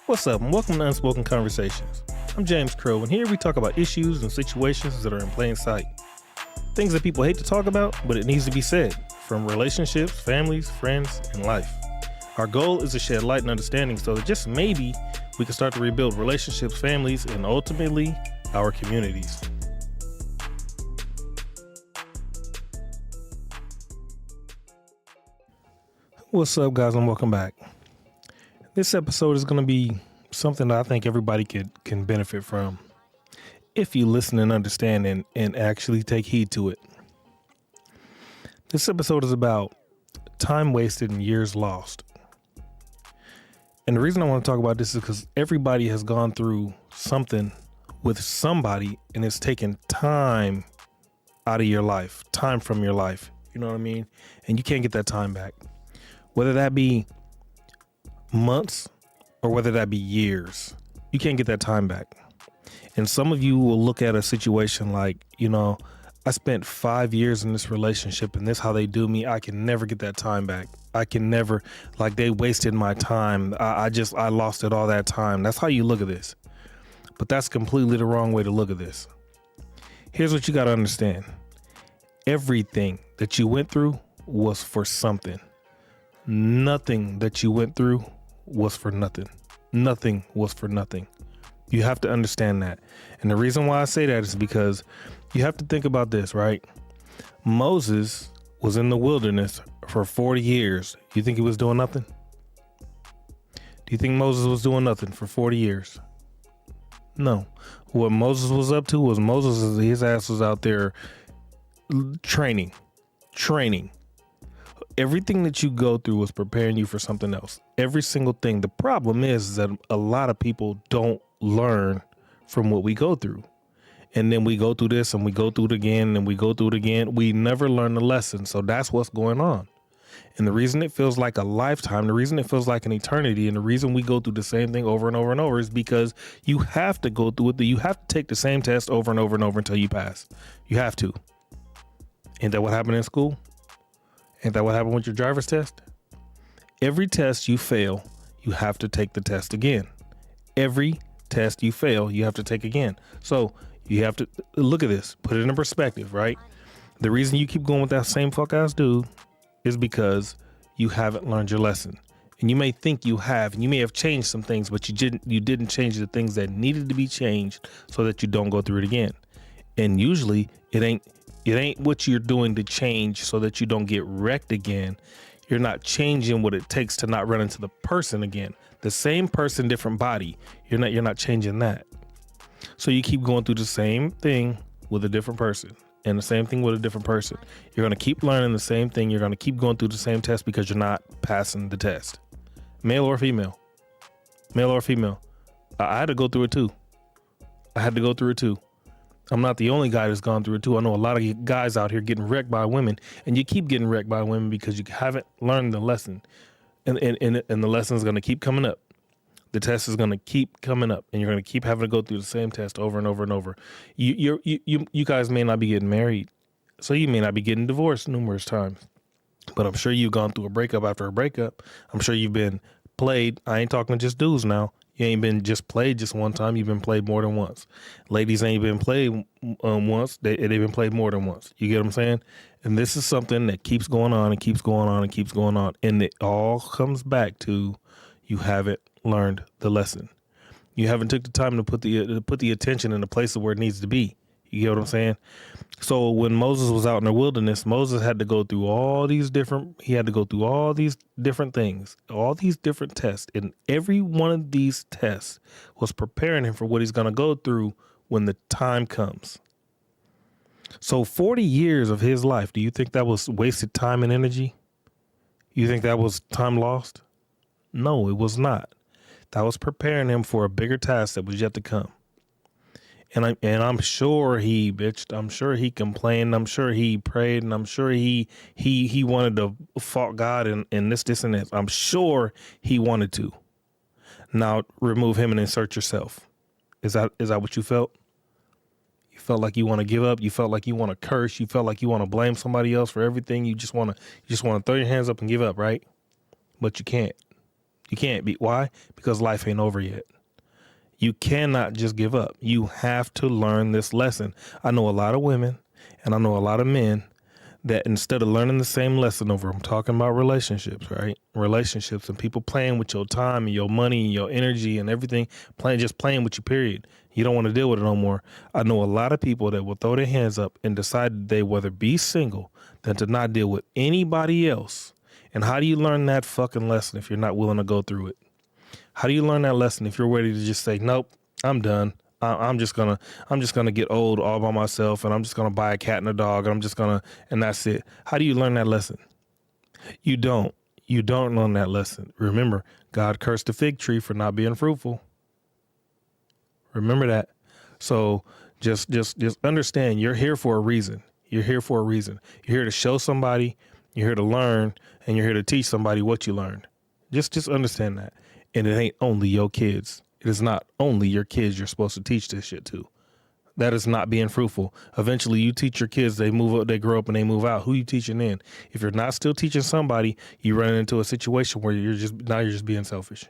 What's up, and welcome to Unspoken Conversations. I'm James Crow, and here we talk about issues and situations that are in plain sight. Things that people hate to talk about, but it needs to be said, from relationships, families, friends, and life. Our goal is to shed light and understanding so that just maybe we can start to rebuild relationships, families, and ultimately, our communities. What's up, guys, and welcome back. This episode is going to be something that I think everybody can benefit from if you listen and understand and actually take heed to it. This episode is about time wasted and years lost. And the reason I want to talk about this is because everybody has gone through something with somebody, and it's taken time out of your life, time from your life. You know what I mean? And you can't get that time back. Whether that be months or whether that be years, you can't get that time back. And some of you will look at a situation like, I spent 5 years in this relationship and this how they do me. I can never get that time back. I can never, like, they wasted my time. I lost it all that time. That's how you look at this. But that's completely the wrong way to look at this. Here's what you got to understand. Everything that you went through was for something. Nothing that you went through was for nothing. Nothing was for nothing. You have to understand that. And the reason why I say that is because you have to think about this, right? Moses was in the wilderness for 40 years. You think he was doing nothing? Do you think Moses was doing nothing for 40 years? No. What Moses was up to was his ass was out there training. Everything that you go through was preparing you for something else. Every single thing. The problem is that a lot of people don't learn from what we go through. And then we go through this and we go through it again and we go through it again. We never learn the lesson. So that's what's going on. And the reason it feels like a lifetime, the reason it feels like an eternity, and the reason we go through the same thing over and over and over is because you have to go through it. You have to take the same test over and over and over until you pass. You have to. Ain't that what happened in school? Ain't that what happened with your driver's test? Every test you fail, you have to take the test again. Every test you fail, you have to take again. So you have to look at this, put it in perspective, right? The reason you keep going with that same fuck ass dude is because you haven't learned your lesson. And you may think you have, and you may have changed some things, but you didn't change the things that needed to be changed so that you don't go through it again. And usually it ain't what you're doing to change so that you don't get wrecked again. You're not changing what it takes to not run into the person again. The same person, different body. You're not changing that. So you keep going through the same thing with a different person and the same thing with a different person. You're going to keep learning the same thing. You're going to keep going through the same test because you're not passing the test. Male or female. Male or female. I had to go through it too. I'm not the only guy that's gone through it too. I know a lot of guys out here getting wrecked by women, and you keep getting wrecked by women because you haven't learned the lesson, and the lesson is going to keep coming up. The test is going to keep coming up, and you're going to keep having to go through the same test over and over and over. You guys may not be getting married, so you may not be getting divorced numerous times, but I'm sure you've gone through a breakup after a breakup. I'm sure you've been played. I ain't talking just dudes now. You ain't been just played just one time. You've been played more than once. Ladies ain't been played once. They've been played more than once. You get what I'm saying? And this is something that keeps going on and keeps going on and keeps going on. And it all comes back to you haven't learned the lesson. You haven't took the time to put the attention in the place where it needs to be. You get what I'm saying? So when Moses was out in the wilderness, Moses had to go through all these different things, all these different tests. And every one of these tests was preparing him for what he's going to go through when the time comes. So 40 years of his life, do you think that was wasted time and energy? You think that was time lost? No, it was not. That was preparing him for a bigger task that was yet to come. And I'm sure he bitched. I'm sure he complained. I'm sure he prayed, and I'm sure he wanted to fault God and this and this. I'm sure he wanted to. Now remove him and insert yourself. Is that what you felt? You felt like you want to give up. You felt like you want to curse. You felt like you want to blame somebody else for everything. You just want to throw your hands up and give up, right? But you can't. You can't be. Why? Because life ain't over yet. You cannot just give up. You have to learn this lesson. I know a lot of women and I know a lot of men that instead of learning the same lesson over, I'm talking about relationships, right? Relationships and people playing with your time and your money and your energy and everything, just playing with you, period. You don't want to deal with it no more. I know a lot of people that will throw their hands up and decide they whether be single than to not deal with anybody else. And how do you learn that fucking lesson if you're not willing to go through it? How do you learn that lesson if you're ready to just say, nope, I'm done. I'm just gonna get old all by myself, and I'm just gonna buy a cat and a dog, and that's it. How do you learn that lesson? You don't learn that lesson. Remember, God cursed the fig tree for not being fruitful. Remember that. So just understand, you're here for a reason. You're here for a reason. You're here to show somebody, you're here to learn, and you're here to teach somebody what you learned. Just understand that. And it ain't only your kids. It is not only your kids you're supposed to teach this shit to. That is not being fruitful. Eventually you teach your kids, they move up, they grow up and they move out. Who you teaching then? If you're not still teaching somebody, you run into a situation where you're just being selfish.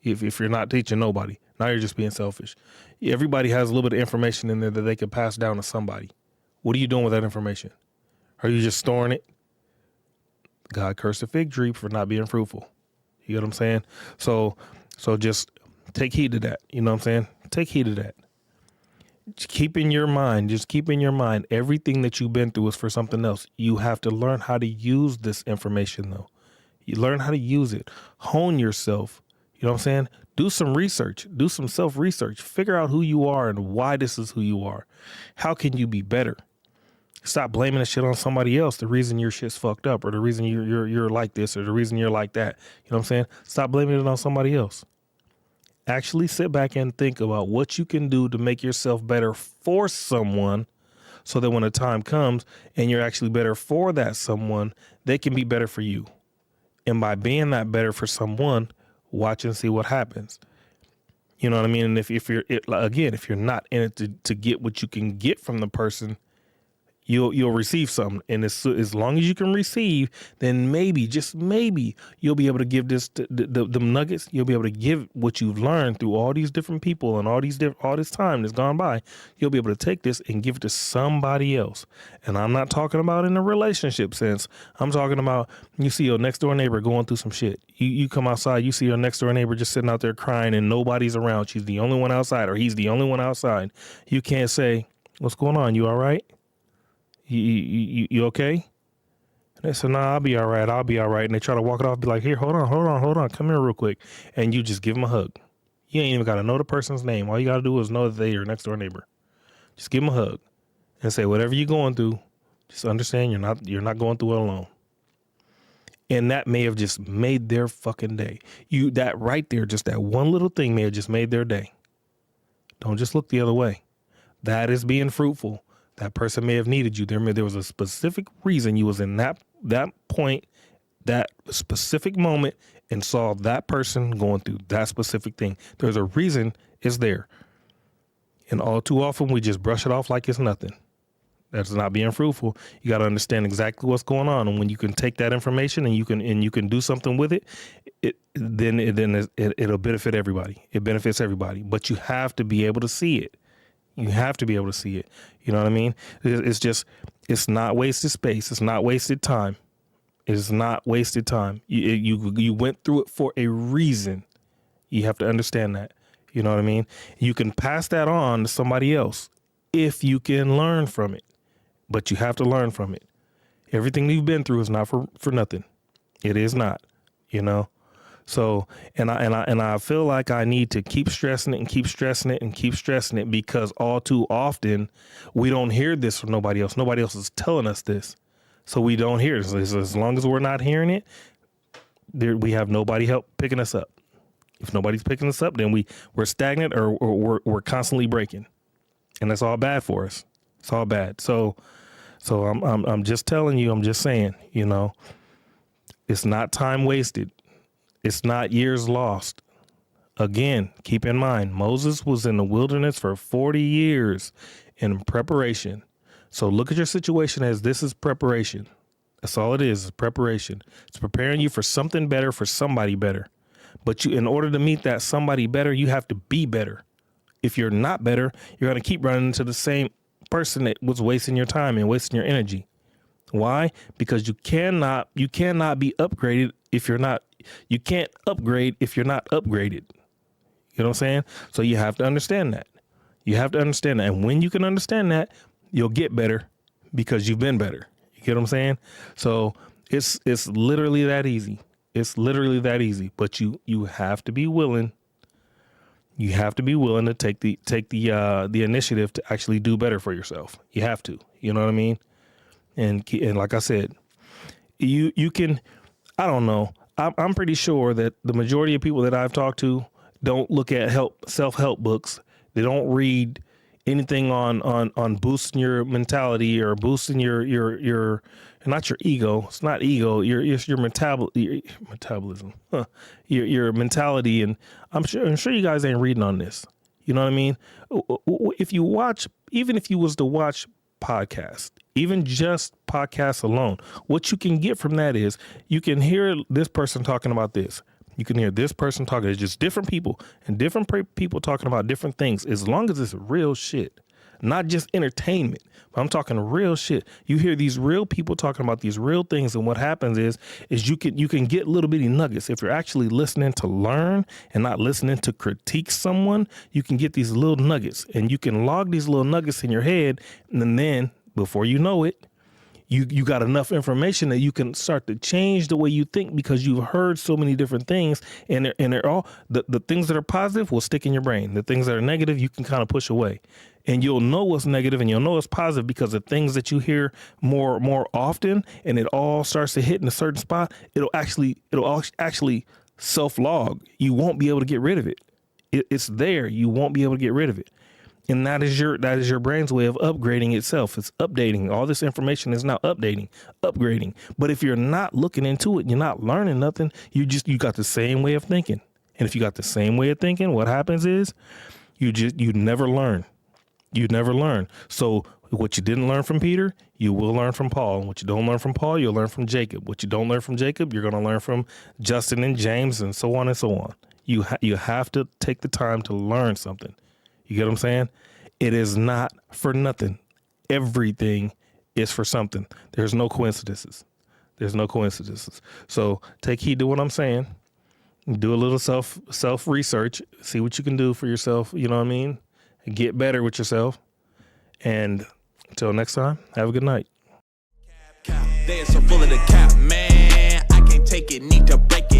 If you're not teaching nobody, now you're just being selfish. Everybody has a little bit of information in there that they can pass down to somebody. What are you doing with that information? Are you just storing it? God cursed the fig tree for not being fruitful. You know what I'm saying? So just take heed to that. You know what I'm saying? Take heed to that. Just keep in your mind, everything that you've been through is for something else. You have to learn how to use this information, though. You learn how to use it. Hone yourself. You know what I'm saying? Do some research. Do some self-research. Figure out who you are and why this is who you are. How can you be better? Stop blaming the shit on somebody else. The reason your shit's fucked up, or the reason you're like this, or the reason you're like that. You know what I'm saying? Stop blaming it on somebody else. Actually sit back and think about what you can do to make yourself better for someone, so that when the time comes and you're actually better for that someone, they can be better for you. And by being that better for someone, watch and see what happens. You know what I mean? And if you're not in it to get what you can get from the person, you'll receive something. And as long as you can receive, then maybe, just maybe, you'll be able to give the nuggets. You'll be able to give what you've learned through all these different people and all this time that's gone by. You'll be able to take this and give it to somebody else. And I'm not talking about in a relationship sense. I'm talking about, you see your next door neighbor going through some shit. You come outside, you see your next door neighbor just sitting out there crying and nobody's around. She's the only one outside, or he's the only one outside. You can't say, what's going on? You all right? You okay? And they said, nah, I'll be all right. And they try to walk it off, be like, here, hold on. Come here real quick. And you just give them a hug. You ain't even got to know the person's name. All you got to do is know that they're your next door neighbor. Just give them a hug and say, whatever you're going through, just understand you're not going through it alone. And that may have just made their fucking day. That right there, just that one little thing may have just made their day. Don't just look the other way. That is being fruitful. That person may have needed you. There was a specific reason you was in that point, that specific moment, and saw that person going through that specific thing. There's a reason it's there. And all too often we just brush it off like it's nothing. That's not being fruitful. You got to understand exactly what's going on. And when you can take that information and you can do something with it, it'll benefit everybody. It benefits everybody. But you have to be able to see it. You have to be able to see it. You know what I mean? It's not wasted space. It's not wasted time. It is not wasted time. You went through it for a reason. You have to understand that. You know what I mean? You can pass that on to somebody else if you can learn from it, but you have to learn from it. Everything you've been through is not for nothing. It is not, you know? So, and I feel like I need to keep stressing it because all too often we don't hear this from nobody else. Nobody else is telling us this. So we don't hear it. So as long as we're not hearing it, we have nobody help picking us up. If nobody's picking us up, then we're stagnant or we're constantly breaking. And that's all bad for us. It's all bad. So I'm just telling you, I'm just saying, you know, it's not time wasted. It's not years lost. Again, keep in mind, Moses was in the wilderness for 40 years in preparation. So look at your situation as this is preparation. That's all it is preparation. It's preparing you for something better, for somebody better. But in order to meet that somebody better, you have to be better. If you're not better, you're going to keep running into the same person that was wasting your time and wasting your energy. Why? Because you cannot be upgraded if you're not, you can't upgrade if you're not upgraded. You know what I'm saying? So you have to understand that. You have to understand that. And when you can understand that, you'll get better because you've been better. You get what I'm saying? So it's literally that easy. It's literally that easy. But you have to be willing. You have to be willing to take the initiative to actually do better for yourself. You have to. You know what I mean? And like I said, you can. I don't know. I'm pretty sure that the majority of people that I've talked to don't look at self-help books. They don't read anything on boosting your mentality or boosting your not your ego. It's not ego. Your metabolism. Your mentality. And I'm sure you guys ain't reading on this. You know what I mean? Even if you was to watch podcasts, even just podcasts alone, what you can get from that is you can hear this person talking about this. You can hear this person talking. It's just different people and different people talking about different things. As long as it's real shit, not just entertainment, but I'm talking real shit. You hear these real people talking about these real things. And what happens is you can get little bitty nuggets. If you're actually listening to learn and not listening to critique someone, you can get these little nuggets and you can log these little nuggets in your head. And then before you know it, you got enough information that you can start to change the way you think because you've heard so many different things, and they're all the things that are positive will stick in your brain. The things that are negative, you can kind of push away, and you'll know what's negative and you'll know what's positive because the things that you hear more often, and it all starts to hit in a certain spot. It'll actually self-log. You won't be able to get rid of it. It's there. You won't be able to get rid of it. And that is your brain's way of upgrading itself. It's updating. All this information is now upgrading. But if you're not looking into it, you're not learning nothing. You got the same way of thinking. And if you got the same way of thinking, what happens is you never learn. You never learn. So what you didn't learn from Peter, you will learn from Paul. And what you don't learn from Paul, you'll learn from Jacob. What you don't learn from Jacob, you're going to learn from Justin and James and so on and so on. You have to take the time to learn something. You get what I'm saying? It is not for nothing. Everything is for something. There's no coincidences. So take heed to what I'm saying. Do a little self research. See what you can do for yourself. You know what I mean? Get better with yourself. And until next time, have a good night. They are so full of the cap, man. I can't take it. Need to break